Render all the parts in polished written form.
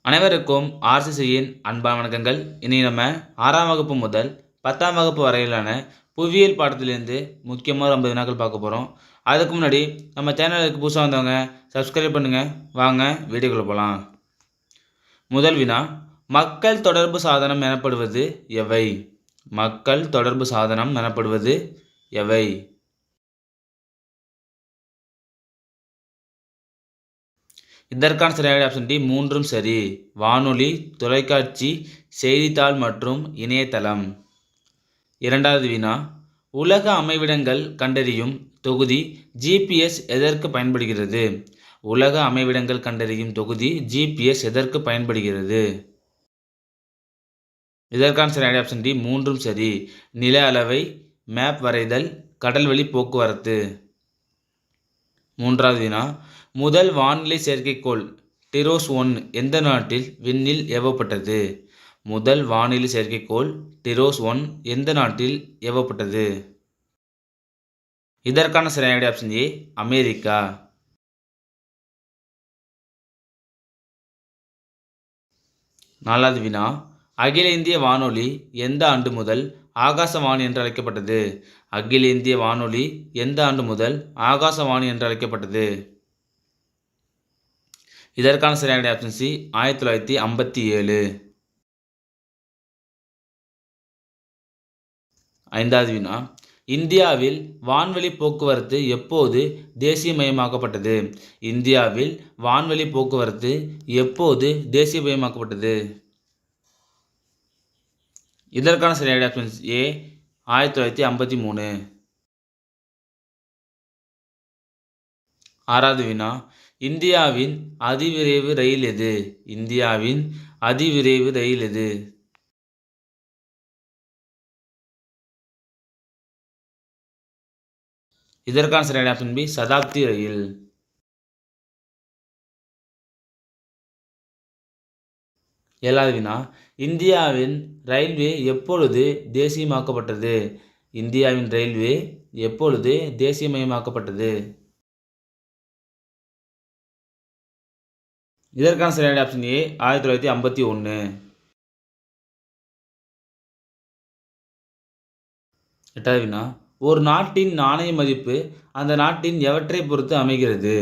அனைவருக்கும் ஆர்சிசியின் அன்பான வணக்கங்கள். இனி நம்ம 6ஆம் வகுப்பு முதல் 10ஆம் வகுப்பு வரையிலான புவியியல் பாடத்திலிருந்து முக்கியமாக 50 வினாக்கள் பார்க்க போகிறோம். அதுக்கு முன்னாடி நம்ம சேனலுக்கு புதுசாக வந்தவங்க சப்ஸ்கிரைப் பண்ணுங்கள். வாங்க வீடியோக்குள்ளே போகலாம். முதல் வினா, மக்கள் தொடர்பு சாதனம் எனப்படுவது எவை? மக்கள் தொடர்பு சாதனம் எனப்படுவது எவை? இதற்கான சரியான ஆப்ஷன் டி, மூன்றும் சரி. வானொலி, தொலைக்காட்சி, செய்தித்தாள் மற்றும் இணையதளம். இரண்டாவது வினா, உலக அமைவிடங்கள் கண்டறியும் தொகுதி ஜிபிஎஸ் எதற்கு பயன்படுகிறது? உலக அமைவிடங்கள் கண்டறியும் தொகுதி ஜிபிஎஸ் எதற்கு பயன்படுகிறது? இதற்கான சரியான ஆப்ஷன் டி, மூன்றும் சரி. நில அளவை, மேப் வரைதல், கடல்வழி போக்குவரத்து. மூன்றாவது வினா, முதல் வானிலை செயற்கைக்கோள் டிரோஸ் 1 எந்த நாட்டில் விண்ணில் ஏவப்பட்டது? முதல் வானிலை செயற்கைக்கோள் டிரோஸ் 1 எந்த நாட்டில் ஏவப்பட்டது? இதற்கான சரியான ஆப்ஷன் ஏ, அமெரிக்கா. நாலாவது வினா, அகில இந்திய வானொலி எந்த ஆண்டு முதல் ஆகாசவாணி என்று அழைக்கப்பட்டது? அகில இந்திய வானொலி எந்த ஆண்டு முதல் ஆகாசவாணி என்று அழைக்கப்பட்டது? இதற்கான சரியான ஆப்ஷன் சி, 1957. ஐந்தாவது வினா, இந்தியாவில் வான்வழி போக்குவரத்து எப்போது தேசியமயமாக்கப்பட்டது? இந்தியாவில் வான்வழி போக்குவரத்து எப்போது தேசியமயமாக்கப்பட்டது? இதற்கான சரியான ஆப்ஷன் ஏ, 1953. ஆறாவது வினா, இந்தியாவின் அதிவிரைவு ரயில் எது? இந்தியாவின் அதிவிரைவு ரயில் எது? இதற்கான சரியான ஆப்ஷன் பி, சதாப்தி ரயில். ஏழாவது வினா, இந்தியாவின் ரயில்வே எப்பொழுது தேசியமாக்கப்பட்டது? இந்தியாவின் ரயில்வே எப்பொழுது தேசியமயமாக்கப்பட்டது? இதற்கான சரியான ஆப்ஷன் ஏ, 1951. எட்டாவது வினா, ஒரு நாட்டின் நாணய மதிப்பு அந்த நாட்டின் எவற்றை பொறுத்து அமைகிறது?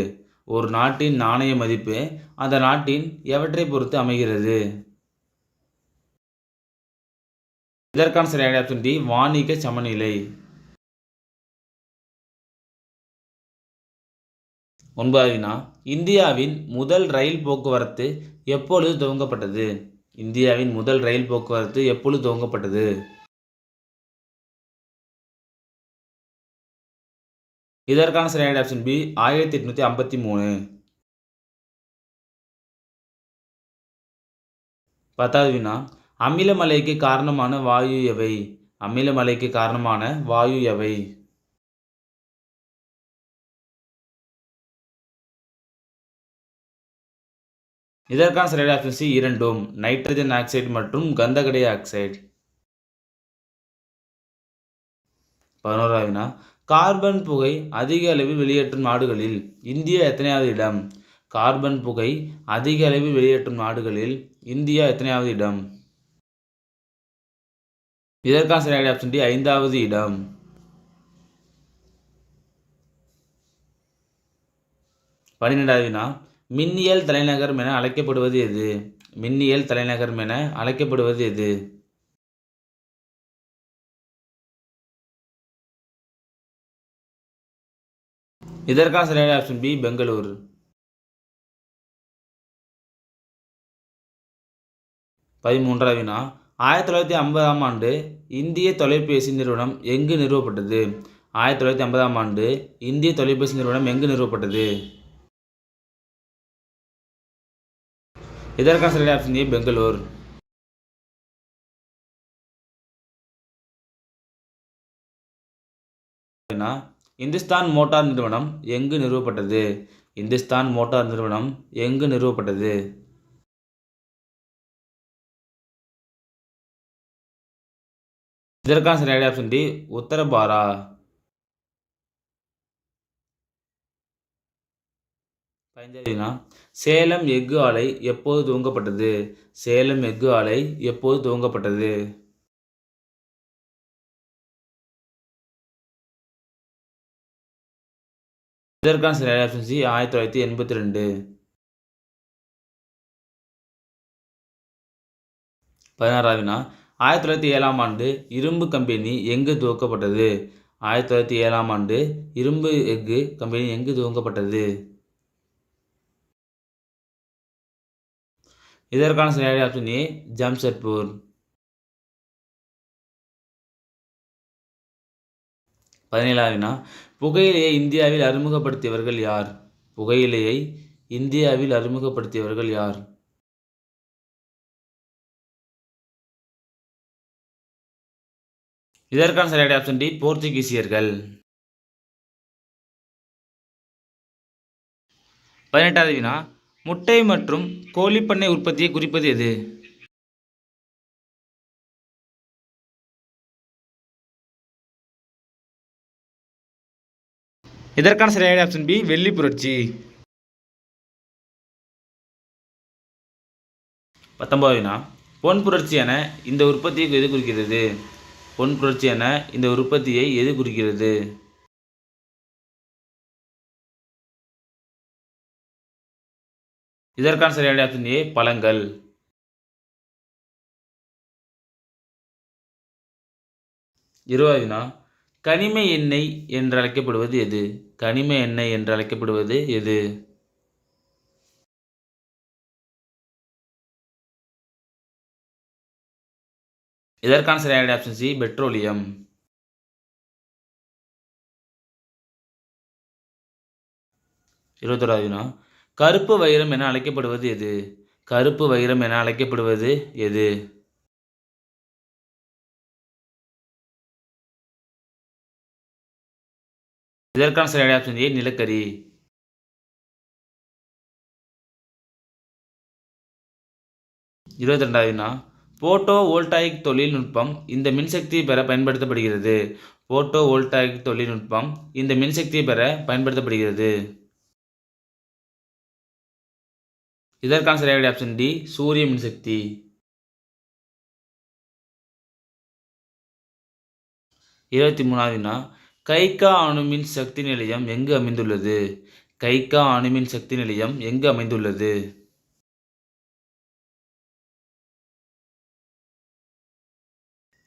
ஒரு நாட்டின் நாணய மதிப்பு அந்த நாட்டின் எவற்றை பொறுத்து அமைகிறது? இதற்கான சரியான ஆப்ஷன் டி, வாணிக சமநிலை. ஒன்பதாவது வினா, இந்தியாவின் முதல் ரயில் போக்குவரத்து எப்பொழுது துவங்கப்பட்டது? இந்தியாவின் முதல் ரயில் போக்குவரத்து எப்பொழுது துவங்கப்பட்டது? இதற்கான சரியான ஆப்ஷன் பி, 1853. பத்தாவது வினா, அமிலமழைக்கு காரணமான வாயு எவை? அமிலமழைக்கு காரணமான வாயு எவை? இதற்கான சரியான ஆப்ஷன் சி, இரண்டும். நைட்ரஜன் ஆக்சைடு மற்றும் கந்தக டை ஆக்சைடு. 11வது வினா, கார்பன் புகை அதிக அளவில் வெளியேற்றும் நாடுகளில் இந்தியா எத்தனையாவது இடம்? கார்பன் புகை அதிக அளவில் வெளியேற்றும் நாடுகளில் இந்தியா எத்தனையாவது இடம்? இதற்கான சரியான ஆப்ஷன் டி, 5வது இடம். 12வது வினா, மின்னியல் தலைநகரம் என அழைக்கப்படுவது எது? மின்னியல் தலைநகரம் என அழைக்கப்படுவது எது? இதற்கான சரியான ஆப்ஷன் பி, பெங்களூர். 13வது வினா, 1950ஆம் ஆண்டு இந்திய தொலைபேசி நிறுவனம் எங்கு நிறுவப்பட்டது? 1950ஆம் ஆண்டு இந்திய தொலைபேசி நிறுவனம் எங்கு நிறுவப்பட்டது? இதற்கான சரியான option A, Bangalore. Hindustan motor நிறுவனம் எங்கு நிறுவப்பட்டது? இந்துஸ்தான் மோட்டார் நிறுவனம் எங்கு நிறுவப்பட்டது? இதற்கான சரியான ஆப்ஷன் டி, உத்தரபாரா. பதினஞ்சாவது வினா சேலம் எஃகு ஆலை எப்போது துவங்கப்பட்டது? சேலம் எஃகு ஆலை எப்போது துவங்கப்பட்டது? இதற்கான சரியான ஆப்ஷன் சி 1982. 16வது வினா 1907ஆம் ஆண்டு இரும்பு கம்பெனி எங்கு துவக்கப்பட்டது? 1907ஆம் ஆண்டு இரும்பு எஃகு கம்பெனி எங்கு துவங்கப்பட்டது? இதற்கான சரியான ஆப்ஷன் ஏ ஜம்ஷெட்பூர். 17வது வினா புகையிலையை இந்தியாவில் அறிமுகப்படுத்தியவர்கள் யார்? புகையிலையை இந்தியாவில் அறிமுகப்படுத்தியவர்கள் யார்? இதற்கான சரியான ஆப்ஷன் டி போர்ச்சுகீசியர்கள். 18வது வினா முட்டை மற்றும் கோழிப்பண்ணை உற்பத்தியை குறிப்பது எது? இதற்கான சரியான ஆப்ஷன் பி வெள்ளி புரட்சி. 19வது வினா பொன் புரட்சி என இந்த உற்பத்தியை எது குறிக்கிறது? பொன் புரட்சி என இந்த உற்பத்தியை எது குறிக்கிறது? இதற்கான சரியான ஆப்ஷன் ஏ பழங்கள். 20வது வினா கனிம எண்ணெய் என்று அழைக்கப்படுவது எது? கனிம எண்ணெய் என்று அழைக்கப்படுவது எது? இதற்கான சரியான ஆப்ஷன் சி பெட்ரோலியம். 21வது வினா கருப்பு வைரம் என அழைக்கப்படுவது எது? கருப்பு வைரம் என அழைக்கப்படுவது எது? இதற்கான சரியான ஆப்ஷன் ஏ நிலக்கரி. 22வது வினா போட்டோ வோல்டாயிக் தொழில்நுட்பம் இந்த மின்சக்தியை பெற பயன்படுத்தப்படுகிறது. போட்டோ வோல்டாயிக் தொழில்நுட்பம் இந்த மின்சக்தியை பெற பயன்படுத்தப்படுகிறது. இதற்கான சரியான ஆப்ஷன் டி சூரிய மின்சக்தி. 23வது வினா கைகா அணுமின் சக்தி நிலையம் எங்கு அமைந்துள்ளது? கைகா அணுமின் சக்தி நிலையம் எங்கு அமைந்துள்ளது?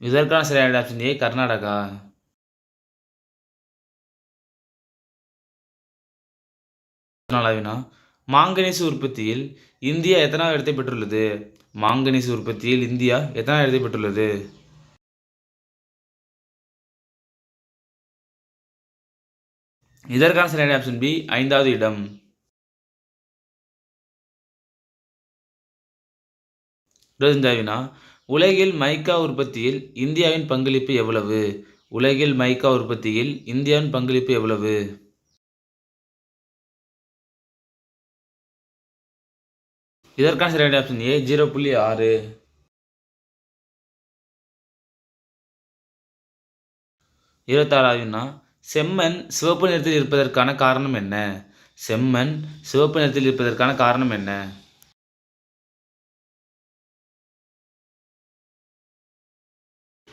இதற்கான சரியான ஆப்ஷன் ஏ கர்நாடகா. 24வது வினா மாங்கனீசு உற்பத்தியில் இந்தியா எத்தனாவது இடத்தை பெற்றுள்ளது? மாங்கனீசு உற்பத்தியில் இந்தியா எத்தனாவது இடத்தை பெற்றுள்ளது? இதற்கான சரியான ஆப்ஷன் பி 5வது இடம். 25வது வினா உலகில் மைக்கா உற்பத்தியில் இந்தியாவின் பங்களிப்பு எவ்வளவு? உலகில் மைக்கா உற்பத்தியில் இந்தியாவின் பங்களிப்பு எவ்வளவு? இதற்கான சரியான ஆப்ஷன் ஏ 0.6. 26வது வினா செம்மண் சிவப்பு நிறத்தில் இருப்பதற்கான காரணம் என்ன? செம்மண் சிவப்பு நிறத்தில் இருப்பதற்கான காரணம் என்ன?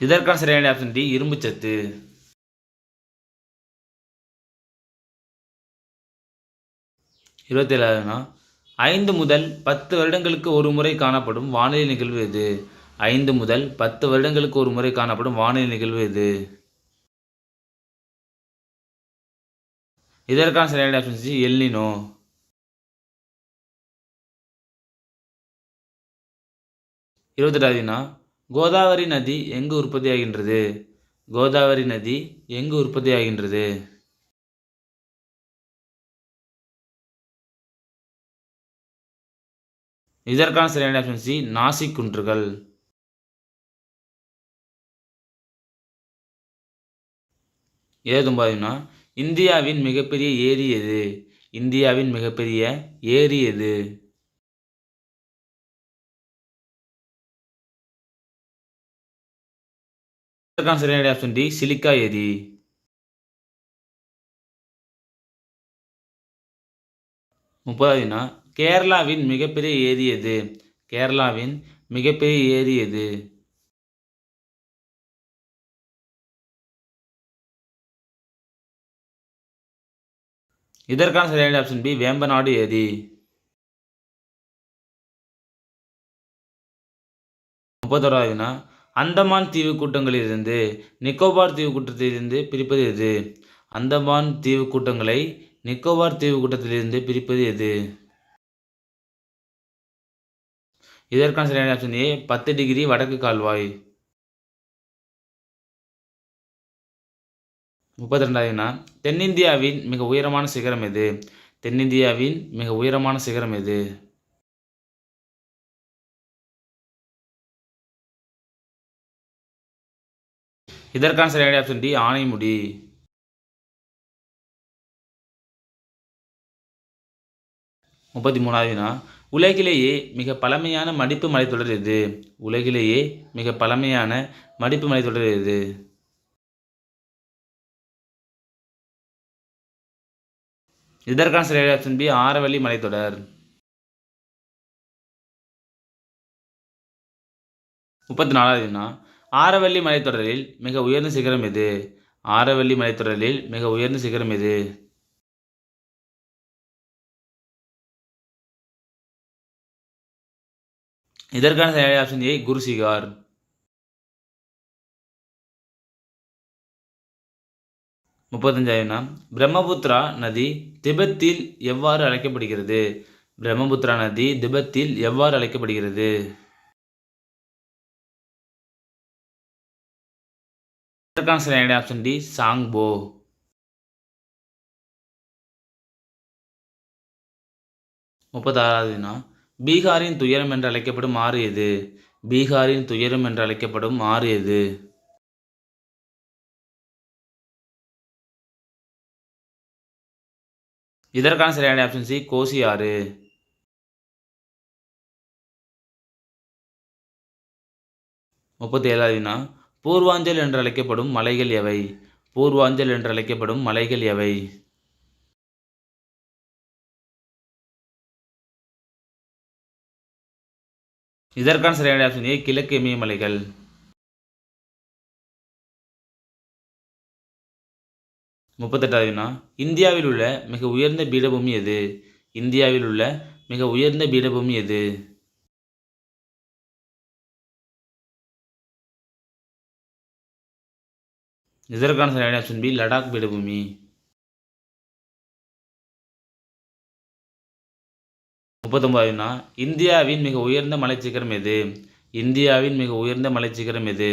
இதற்கான சரியான ஆப்ஷன் டி இரும்புச்சத்து. 27வது வினா 5 முதல் 10 வருடங்களுக்கு ஒரு முறை காணப்படும் வானிலை நிகழ்வு எது? 5 முதல் 10 வருடங்களுக்கு ஒரு முறை காணப்படும் வானிலை நிகழ்வு எது? இதற்கான சரியான ஆப்ஷன் சி எல்னினோ. 28வது வினா கோதாவரி நதி எங்கு உற்பத்தியாகின்றது? கோதாவரி நதி எங்கு உற்பத்தியாகின்றது? இதற்கான சரியான ஆப்ஷன் சி நாசிக் குன்றுகள். 29வது வினா இந்தியாவின் மிகப்பெரிய ஏரி எது? இந்தியாவின் மிகப்பெரிய ஏரி எது? இதற்கான சரியான ஆப்ஷன் டி சிலிக்கா ஏரி. 30வது வினா கேரளாவின் மிகப்பெரிய ஏரி எது? கேரளாவின் மிகப்பெரிய ஏரி எது? இதற்கான சரியான ஆப்ஷன் பி வேம்பநாடு ஏரி. 31வது வினா அந்தமான் தீவு கூட்டங்களிலிருந்து நிக்கோபார் தீவு கூட்டத்திலிருந்து பிரிப்பது எது? அந்தமான் தீவு கூட்டங்களை நிக்கோபார் தீவு கூட்டத்திலிருந்து பிரிப்பது எது? இதற்கான சரியான ஆப்ஷன் ஏ 10 டிகிரி வடக்கு கால்வாய். 32வது வினா தென்னிந்தியாவின் மிக உயரமான சிகரம் எது? தென்னிந்தியாவின் மிக உயரமான சிகரம் எது? இதற்கான சரியான ஆப்ஷன் டி ஆனைமுடி. 33வது வினா உலகிலேயே மிக பழமையான மடிப்பு மலைத்தொடர் எது? உலகிலேயே மிக பழமையான மடிப்பு மலைத்தொடர் எது? இதற்கான சரியான ஆப்ஷன் பி ஆரவல்லி மலைத்தொடர். 34வது வினா ஆரவல்லி மலைத்தொடரில் மிக உயர்ந்த சிகரம் எது? ஆரவல்லி மலைத்தொடரில் மிக உயர்ந்த சிகரம் எது? இதற்கான சரியான ஆப்ஷன் ஏ குருசிகார். 35வது வினா பிரம்மபுத்திரா நதி திபெத்தில் எவ்வாறு அழைக்கப்படுகிறது? பிரம்மபுத்திரா நதி திபெத்தில் எவ்வாறு அழைக்கப்படுகிறது? இதற்கான சரியான ஆப்ஷன் டி சாங்போ. 36வது வினா பீகாரின் துயரம் என்று அழைக்கப்படும் ஆறு எது? பீகாரின் துயரம் என்று அழைக்கப்படும் ஆறு எது? இதற்கான சரியான ஆப்ஷன் சி கோசி ஆறு. 37வது வினா பூர்வாஞ்சல் என்று அழைக்கப்படும் மலைகள் எவை? பூர்வாஞ்சல் என்று அழைக்கப்படும் மலைகள் எவை? இதற்கான சரியான ஆப்ஷன் ஏ கிழக்கு இமயமலைகள். 38வது வினா இந்தியாவில் உள்ள மிக உயர்ந்த பீடபூமி எது? இந்தியாவில் உள்ள மிக உயர்ந்த பீடபூமி எது? இதற்கான சரியான ஆப்ஷன் பி லடாக் பீடபூமி. 39வது வினா இந்தியாவின் மிக உயர்ந்த மலைச்சிகரம் எது? இந்தியாவின் மிக உயர்ந்த மலைச்சிகரம் எது?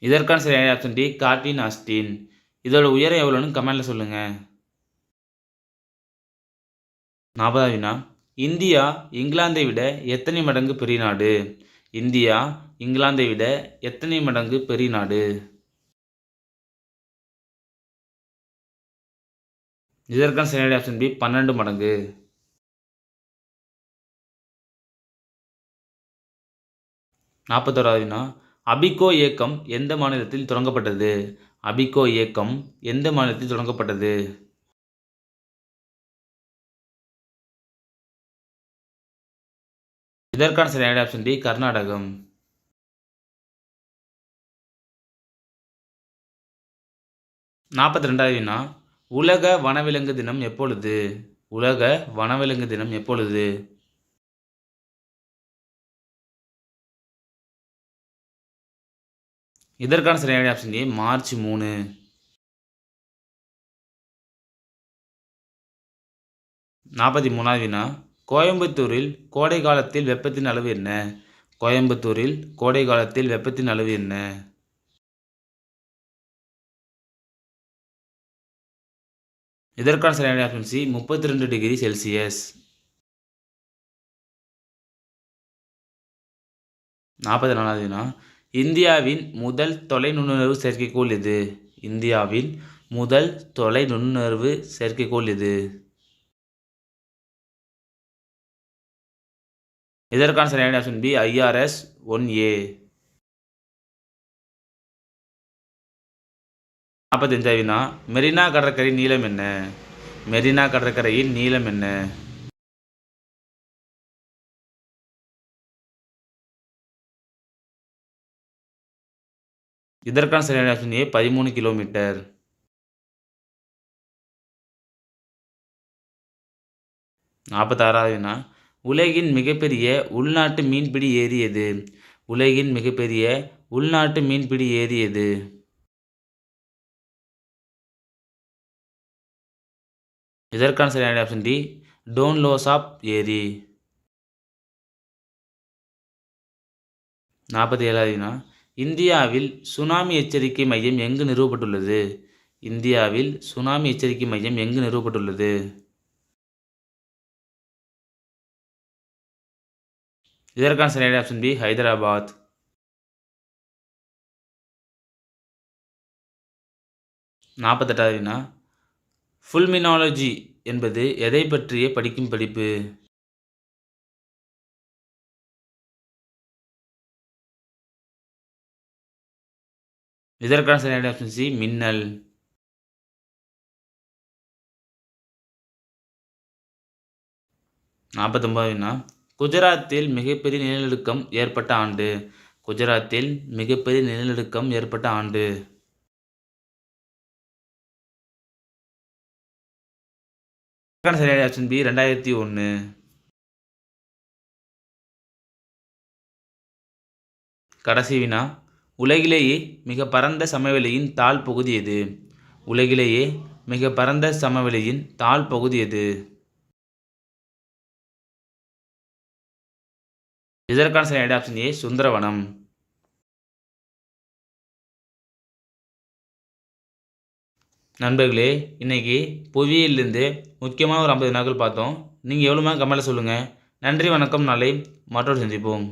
இதற்கான சரியான ஆப்ஷன் டி கார்டின் ஆஸ்டின். இதோட உயரம் எவ்வளோன்னு கமெண்ட்ல சொல்லுங்க. 40வது வினா இந்தியா இங்கிலாந்தை விட எத்தனை மடங்கு பெரிய நாடு? இந்தியா இங்கிலாந்தை விட எத்தனை மடங்கு பெரிய நாடு? இதற்கான சரியான ஆப்ஷன் பி 12 மடங்கு. 41வது வினா அபிகோ இயக்கம் எந்த மாநிலத்தில் தொடங்கப்பட்டது? அபிகோ இயக்கம் எந்த மாநிலத்தில் தொடங்கப்பட்டது? இதற்கான சரியான ஆப்ஷன் டி கர்நாடகம். 42வது வினா உலக வனவிலங்கு தினம் எப்பொழுது? உலக வனவிலங்கு தினம் எப்பொழுது? இதற்கான சரியான ஆப்ஷன் ஏ மார்ச் 3. 43வது வினா கோயம்புத்தூரில் கோடை காலத்தில் வெப்பத்தின் அளவு என்ன? கோயம்புத்தூரில் கோடை காலத்தில் வெப்பத்தின் அளவு என்ன? இதற்கான சரியான ஆப்ஷன் சி 32 டிகிரி செல்சியஸ். 44வது வினா இந்தியாவின் முதல் தொலைநுண்ணுணர்வு செயற்கைக்கோள் எது? இந்தியாவின் முதல் தொலைநுண்ணுணர்வு செயற்கைக்கோள் எது? இதற்கான சரியான ஆப்ஷன் பி IRS-1A. 45வது வினா மெரினா கடற்கரை நீளம் என்ன? மெரினா கடற்கரையின் நீளம் என்ன? இதற்கான சரியான ஆப்ஷன் ஏ 13 கிலோமீட்டர். 46வது வினா உலகின் மிகப்பெரிய உள்நாட்டு மீன்பிடி ஏரி எது? உலகின் மிகப்பெரிய உள்நாட்டு மீன்பிடி ஏரி எது? இதற்கான சரியான ஆப்ஷன் டி டோன்லோசாப் ஏரி. 47வது வினா இந்தியாவில் சுனாமி எச்சரிக்கை மையம் எங்கு நிறுவப்பட்டுள்ளது? இந்தியாவில் சுனாமி எச்சரிக்கை மையம் எங்கு நிறுவப்பட்டுள்ளது? இதற்கான சரியான ஆப்ஷன் பி ஹைதராபாத். 48வது வினா ஃபுல்மினாலஜி என்பது எதை பற்றிய படிக்கும் படிப்பு? இதற்கான சரியான ஆப்ஷன் சி மின்னல். 49வது வினா குஜராத்தில் மிகப்பெரிய நிலநடுக்கம் ஏற்பட்ட ஆண்டு? குஜராத்தில் மிகப்பெரிய நிலநடுக்கம் ஏற்பட்ட ஆண்டு? இதற்கான சரியான ஆப்ஷன் பி 2001. கடைசி வினா உலகிலேயே மிக பரந்த சமவெளியின் தாழ் பகுதி எது? உலகிலேயே மிக பரந்த சமவெளியின் தாழ் பகுதி எது? இதற்கான சரியான ஆப்ஷன் ஏ சுந்தரவனம். நண்பர்களே, இன்னைக்கு புவியிலிருந்து முக்கியமான ஒரு 50 வினாக்கள் பார்த்தோம். நீங்கள் எவ்வளோ கமெண்ட்டில் சொல்லுங்கள். நன்றி, வணக்கம். நாளை மற்றொரு சந்திப்போம்.